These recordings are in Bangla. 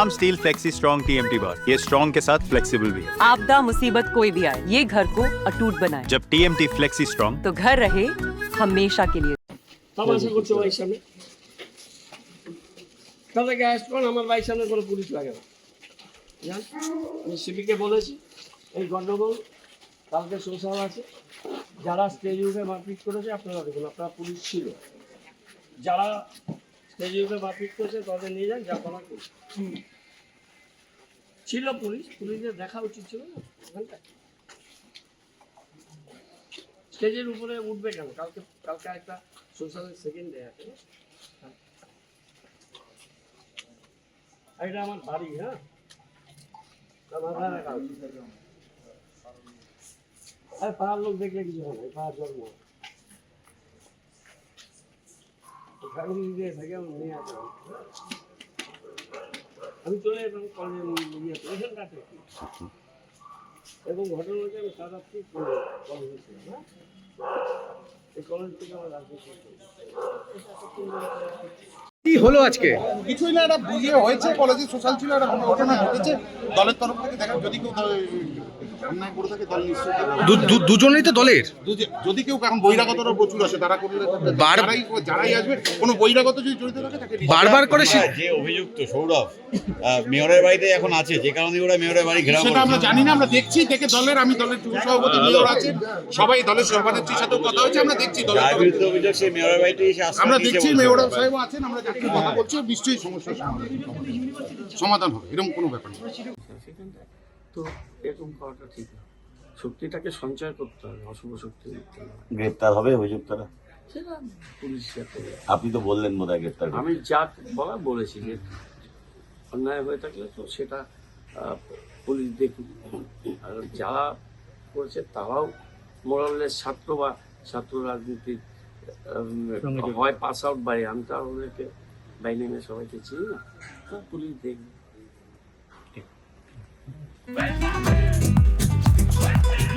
नाम स्टील फ्लेक्सी स्ट्रॉन्ग TMT बार, ये स्ट्रॉन्ग के साथ फ्लेक्सिबल भी है। आपदा मुसीबत कोई भी आए, ये घर को अटूट बनाए। जब TMT फ्लेक्सी स्ट्रॉन्ग तो घर रहे हमेशा के लिए। তামাশা করছো ভাইয়ের সামনে তাদেরকে অ্যারেস্ট করুন, আমার ভাইয়ের সামনে কোনো পুলিশ লাগে না। জান আমি সিপিকে বলেছি এই গণ্ডগোল কালকে সোশ্যাল আছে, যারা স্টেজ উঠে মারপিট করেছে আপনারা দেখুন, আপনারা পুলিশ ছিল, যারা স্টেজ উঠে মারপিট করেছে তাদের নিয়ে যান, যা করার করুন। ছিল পুলিশ, পুলিশদের দেখা উচিত ছিল না ওখানটায়। স্টেজের উপরে উঠবে কেন? কালকে কালকে একটা সোশ্যালের সেকেন্ড ডে আছে। এটা আমার বাড়ি, হ্যাঁ আর পাড়ার লোক দেখলে কিছু হয় না, পাড়ার জন্ম ফ্যামিলি দিয়ে থাকে আমি নিয়ে আসলাম। আমি চলে যেতাম কলেজে এখানটাতে, এবং ঘটনা হচ্ছে আমি সাদাপ্তি কলেজে ছিলাম, হ্যাঁ এই কলেজ থেকে আমার রাজনীতি কি হলো আজকে? কিছুই না, একটা বুঝিয়ে হয়েছে, কলেজে সোশ্যাল ছিল, একটা ঘটনা ঘটেছে দলের তরফ থেকে। দেখা যদি কেউ অন্যায় করে থাকে দল নিশ্চয়ই, দুজনেই তো দলের। যদি কেউ এখন বহিরাগতরা প্রচুর আসে, তারা করলে যারাই আসবে কোনো বহিরাগত যদি জড়িত থাকে তাকে বারবার করে যে অভিযুক্ত সৌরভ মেয়রের বাড়িতে এখন আছে, যে কারণে ওরা মেয়রের বাড়ি ঘেরাও সেটা আমরা জানি না, আমরা দেখছি থেকে দলের, আমি দলের সভাপতি মেয়র আছেন, সবাই দলের সভানেত্রীর সাথেও কথা হয়েছে, আমরা দেখছি দলের যার বিরুদ্ধে অভিযোগ সেই মেয়রের বাড়িতে এসে আমরা দেখছি মেয়র সাহেব আছেন, আমরা যাকে কথা বলছি নিশ্চয়ই সমস্যার সমাধান হবে, এরকম কোনো ব্যাপার নেই। সেখানটায় তো এরকম করাটা ঠিক না, শক্তিটাকে সঞ্চয় করতে হবে, অশুভ শক্তি গ্রেপ্তার হবে অভিযুক্তরা। সেটা পুলিশ যাতে, আপনি তো বললেন বোধহয় গ্রেপ্তার আমি যা বলা বলেছি যে অন্যায় হয়ে থাকলে তো সেটা পুলিশ দেখুক, আর যারা করেছে তারাও মোরালের ছাত্র বা ছাত্র রাজনীতির হয় পাস আউট বাই, আমি তো আর ওদেরকে বাইরে নিয়ে সবাইকে চিনি না, তা পুলিশ দেখবে।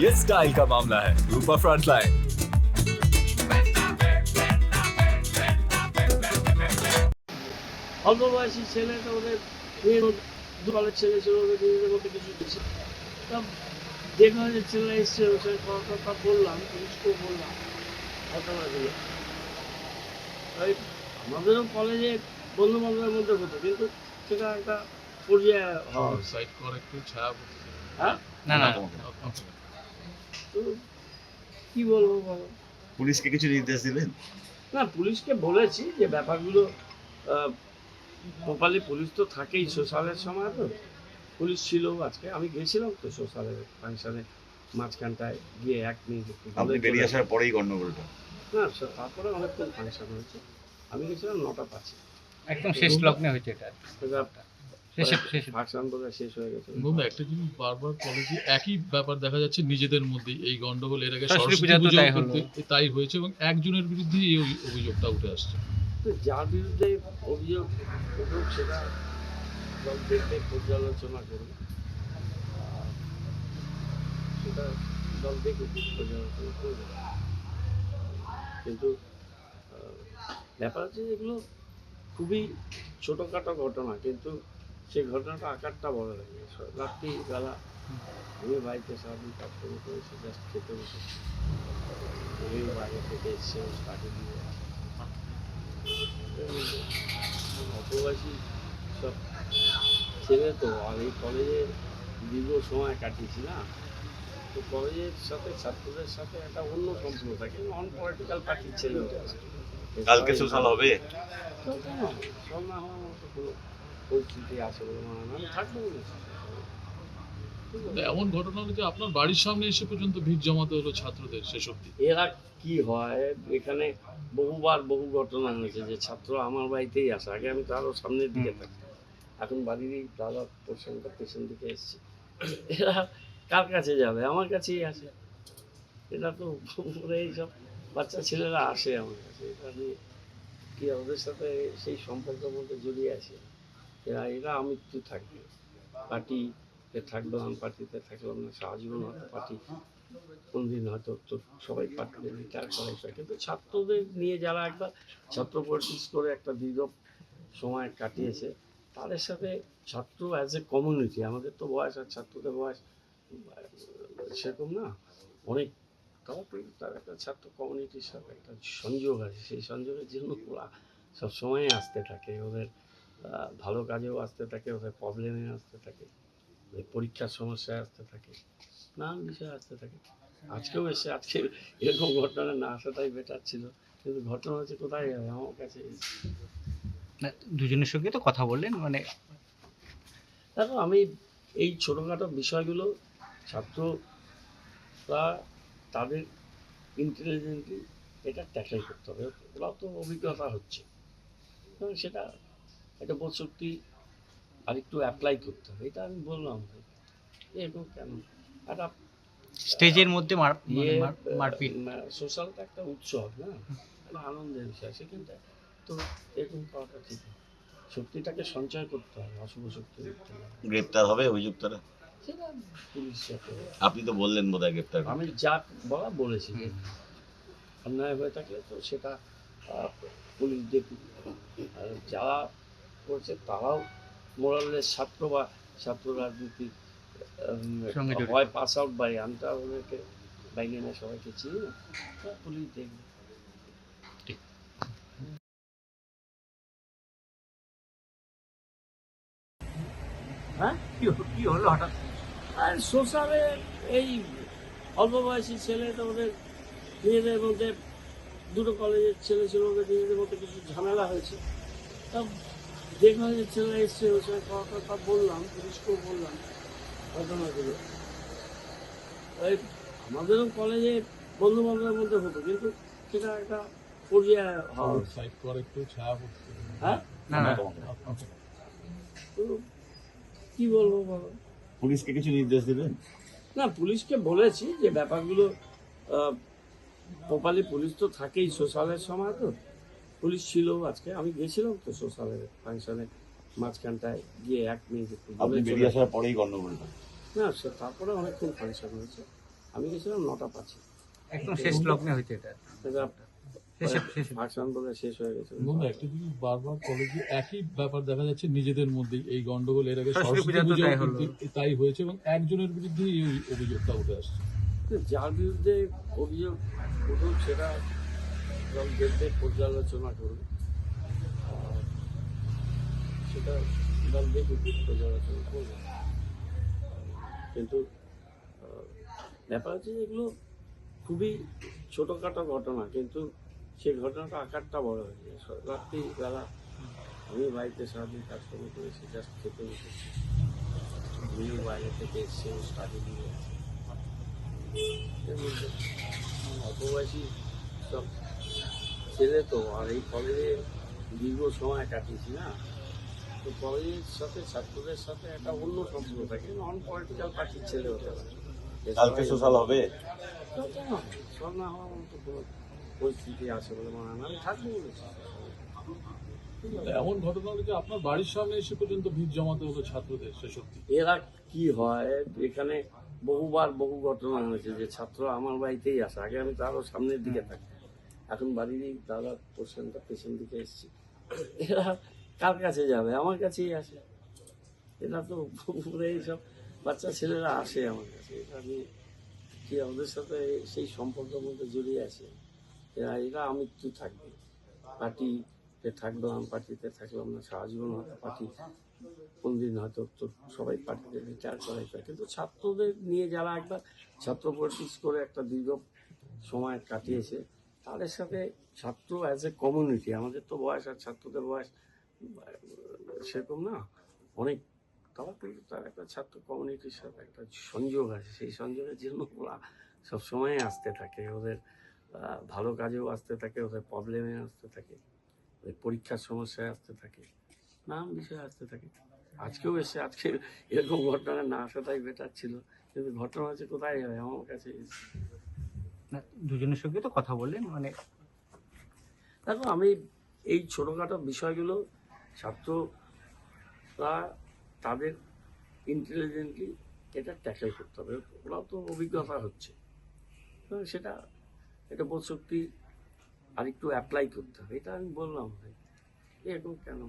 ये स्टाइल का मामला है। रूपा फ्रंटलाइन। অল্প বয়সী ছেলে তো ওদের দু কলেজ ছেলে ছিল, ওদের নিজেদের মধ্যে কিছু দিচ্ছে, তা দেখা যে ছেলেরা এসছে ওই কথা বললাম, পুলিশকেও বললাম ঘটনাগুলো। ওই আমাদেরও কলেজে বন্ধু বান্ধবের মধ্যে হতো, কিন্তু সেটা একটা পর্যায়ে হওয়া হ্যাঁ তো কি বলবো বলো। পুলিশকে কিছু নির্দেশ দিলেন? না, পুলিশকে বলেছি যে ব্যাপারগুলো প্রপারলি, পুলিশ তো থাকেই সোশ্যালের সময়, তো পুলিশ ছিল আজকে, আমি গেছিলাম তো সোশ্যালের ফাংশনে, মাঝখানটায় গিয়ে 1 মিনিট আপনি বেরিয়ে আসার পরেই গন্ডগোলটা। না তারপরে অনেকক্ষণ ফাংশন হয়েছে, আমি গেছিলাম 9:05 একদম শেষ লগ্নে হয়েছে এটা। ফাংশন বোধহয় শেষ হয়ে গেছে। একটা জিনিস বারবার কলেজে একই ব্যাপার দেখা যাচ্ছে, নিজেদের মধ্যে এই গন্ডগোল, এর আগে সরস্বতী সরস্বতী পূজাতেও পুজো তাই হয়েছে, এবং একজনের বিরুদ্ধে এই অভিযোগটা উঠে আসছে। তো যার বিরুদ্ধে অভিযোগ উঠুক সেটা দল দেখবে, পর্যালোচনা করবে, সেটা দল দেখুক, পর্যালোচনা করবে। কিন্তু ব্যাপার হচ্ছে এগুলো খুবই ছোটোখাটো ঘটনা, কিন্তু সেই ঘটনাটা আকারটা বড় হয়ে গেছে। রাত্রিবেলা আমি বাড়িতে সারাদিন কাজ করেছি, জাস্ট খেতে বসেছি, আমি বাইরে থেকে এসছে তাকে দিয়ে অল্পবয়সী সব ছেলে তো, আর এই কলেজে দীর্ঘ সময় কাটিয়েছি না, তো কলেজের সাথে ছাত্রদের সাথে একটা অন্য সম্পর্ক থাকে, নন পলিটিক্যাল পার্টির ছেলে হতে পারে। কালকে সোশ্যাল হবে? সব না হওয়ার মতো কোনো পরিস্থিতি আছে বলে মনে হয় না, আমি থাকবো না। এমন ঘটনা হলো যে আপনার বাড়ির সামনে এসে পর্যন্ত ভিড় জমাতে হলো ছাত্রদের শেষ অবধি। এরা কি হয়, এখানে বহু ঘটনা হয়েছে যে ছাত্র আমার বাড়িতেই আসে, আগে আমি তো আরও সামনের দিকে থাকি, এখন বাড়ির দাদা পোর্শনটা পেছন দিকে এসছে, এরা কার কাছে যাবে, আমার কাছেই আসে। এটা তো এইসব বাচ্চা ছেলেরা আসে আমার কাছে, এটা নিয়ে কি ওদের সাথে সেই সম্পর্কের মধ্যে জড়িয়ে আছে, এরা আমৃত্যু থাকবে, পার্টিতে থাকলাম, পার্টিতে থাকলাম না, সারাজীবন হয়তো পার্টি কোনদিন হয়তো তো সবাই পার্টিতে রিটায়ার করাই, কিন্তু ছাত্রদের নিয়ে যারা একবার ছাত্র পলিটিক্স করে একটা দীর্ঘ সময় কাটিয়েছে, তাদের সাথে ছাত্র অ্যাজ এ কমিউনিটি, আমাদের তো বয়স আর ছাত্রদের বয়স সেরকম না, অনেক, তাও তার একটা ছাত্র কমিউনিটির সাথে একটা সংযোগ আছে, সেই সংযোগের জন্য ওরা সবসময় আসতে থাকে, ওদের ভালো কাজেও আসতে থাকে, ওদের প্রবলেমে আসতে থাকে, ওদের পরীক্ষার সমস্যায় আসতে থাকে, নানান বিষয়ে আসতে থাকে। আজকেও এসে, আজকে এরকম ঘটনা না আসাটাই বেটার ছিল, কিন্তু ঘটনা হচ্ছে কোথায় যাবে, আমার কাছে না, দুজনের সঙ্গে তো কথা বললেন, মানে দেখো আমি এই ছোটোখাটো বিষয়গুলো ছাত্ররা তাদের ইন্টেলিজেন্টলি এটা ট্যাকেল করতে হবে, ওরাও তো অভিজ্ঞতা হচ্ছে, এবং সেটা একটা বোধশক্তি আর একটু অ্যাপ্লাই করতে হবে, এটা আমি বললাম। এরকম কেন একটা স্টেজের মধ্যে মারপিট। সোশ্যালটা একটা উৎসব না, একটা আনন্দের বিষয়, সেখানটা তো এরকম করাটা ঠিক না। শক্তিটাকে সঞ্চয় করতে হবে, অশুভ শক্তি করতে হবে, গ্রেপ্তার হবে অভিযুক্তরা? সেটা পুলিশ সাথে আপনি তো বললেন বোধহয় গ্রেপ্তার আমি যা বলা বলেছি যে অন্যায় হয়ে থাকলে তো সেটা পুলিশ দেখুক, আর যারা করছে তারাও মোরালের ছাত্র বা ছাত্র রাজনীতি সঙ্গে জড়িত। হয় পাস আউট বাই, আমি তো আর ওদেরকে বাইরে না সবাইকে চিনি না, পুলিশ দেখবে। হ্যাঁ কি হলো হঠাৎ? আর সোশ্যালে এই অল্প বয়সী ছেলে তো ওদের নিজেদের মধ্যে, দুটো কলেজের ছেলে ছিল, ওদের নিজেদের মধ্যে কিছু ঝামেলা হয়েছে, তা দেখলাম যে ছেলেরা এসছে, ওর সঙ্গে কথা বললাম, পুলিশকেও বললাম ঘটনাগুলো। ওই আমাদেরও কলেজে বন্ধু বান্ধবের মধ্যে হতো, কিন্তু সেটা একটা পর্যায়ে হওয়া উচিত। সাইড করে একটু ছায়া পড়ছে। হ্যাঁ না না, তো কি বলবো বলো, পুলিশকে কিছু নির্দেশ দেবেন? না পুলিশকে বলেছি যে ব্যাপারগুলো প্রপারলি, পুলিশ তো থাকেই সোশ্যালের সময়, তো পুলিশ ছিল আজকে, আমি গেছিলাম তো সোশ্যালের ফাংশনে, মাঝখানটায় গিয়ে 1 মিনিট একটু বলে আপনি চলে বেরিয়ে আসার পরেই গন্ডগোলটা। না সে তারপরে অনেকক্ষণ ফাংশন হয়েছে, আমি গেছিলাম 9টা 5 একদম শেষ লগ্নে হয়েছে এটা। ফাংশন বলে শেষ হয়ে গেছে। বন্ধু, একটা জিনিস বারবার কলেজে একই ব্যাপার দেখা যাচ্ছে নিজেদের মধ্যেই, এই গন্ডগোল এর আগে সরস্বতী সরস্বতী পূজাতেও পুজোয় তাই হলো। তাই হয়েছে, এবং একজনের বিরুদ্ধেই এই অভিযোগটা উঠে আসছে। যার বিরুদ্ধে অভিযোগ উঠুক সেটা দল দেখবে, পর্যালোচনা করবে, আর সেটা দল দেখুক, পর্যালোচনা করবে, কিন্তু ব্যাপার হচ্ছে এগুলো খুবই ছোটোখাটো ঘটনা, কিন্তু সেই ঘটনাটা আকারটা বড় হয়ে যায়। রাত্রিবেলা আমি বাড়িতে সারাদিন কাজকর্ম করেছি, জাস্ট খেতে বসেছি, আমিও বাইরে থেকে এসছে, স্টাডি দিয়ে আছে, এর মধ্যে অল্প বয়সী সব ছেলে তো, আর এই কলেজে দীর্ঘ সময় কাটিয়েছি না, তো কলেজের সাথে ছাত্রদের সাথে একটা অন্য সম্পর্ক থাকে, নন পলিটিক্যাল পার্টির ছেলে হতে পারে। কালকে সোশ্যাল হবে? সব না হওয়ার মতো কোনো পরিস্থিতি আছে বলে মনে হয় না, আমি থাকবো বলেছি। এমন ঘটনা হলো যে আপনার বাড়ির সামনে এসে পর্যন্ত ভিড় জমাতে হতো ছাত্রদের, সে সত্যি। এরা কি হয়, এখানে বহুবার বহু ঘটনা হয়েছে যে ছাত্র আমার বাড়িতেই আসে, আগে আমি তো আরো সামনের দিকে থাকি, এখন বাড়ির দাদা পোর্শনটা পেছন দিকে এসেছি, এরা কার কাছে যাবে, আমার কাছেই আসে, এরা তো এইসব বাচ্চা ছেলেরা আসে আমার কাছে, এটা নিয়ে কি ওদের সাথে সেই সম্পর্কের মধ্যে জড়িয়ে আছে, এরা আমৃত্যু থাকবে, পার্টিতে থাকলাম, পার্টিতে থাকলাম না, সারা জীবন হয়তো পার্টি, কোনদিন হয়তো তো সবাই পার্টিতে রিটায়ার করাই পারে, কিন্তু ছাত্রদের নিয়ে যারা একবার ছাত্র পলিটিক্স করে একটা দীর্ঘ সময় কাটিয়েছে, তাদের সাথে ছাত্র অ্যাজ এ কমিউনিটি, আমাদের তো বয়স আর ছাত্রদের বয়স সেরকম না, অনেক, তাও তার একটা ছাত্র কমিউনিটির সাথে একটা সংযোগ আছে, সেই সংযোগের জন্য ওরা সবসময় আসতে থাকে, ওদের ভালো কাজেও আসতে থাকে, ওদের প্রবলেমে আসতে থাকে, ওদের পরীক্ষার সমস্যায় আসতে থাকে, নানান বিষয়ে আসতে থাকে। আজকেও এসে, আজকে এরকম ঘটনা না আসাটাই বেটার ছিল, কিন্তু ঘটনা হচ্ছে কোথায় যাবে, আমার কাছে না, দুজনের সঙ্গে তো কথা বললেন, মানে দেখো আমি এই ছোটোখাটো বিষয়গুলো ছাত্ররা তাদের ইন্টেলিজেন্টলি এটা ট্যাকেল করতে হবে, ওরাও তো অভিজ্ঞতা হচ্ছে, এবং সেটা একটা বোধশক্তি আর একটু অ্যাপ্লাই করতে হবে, এটা আমি বললাম। এরকম কেন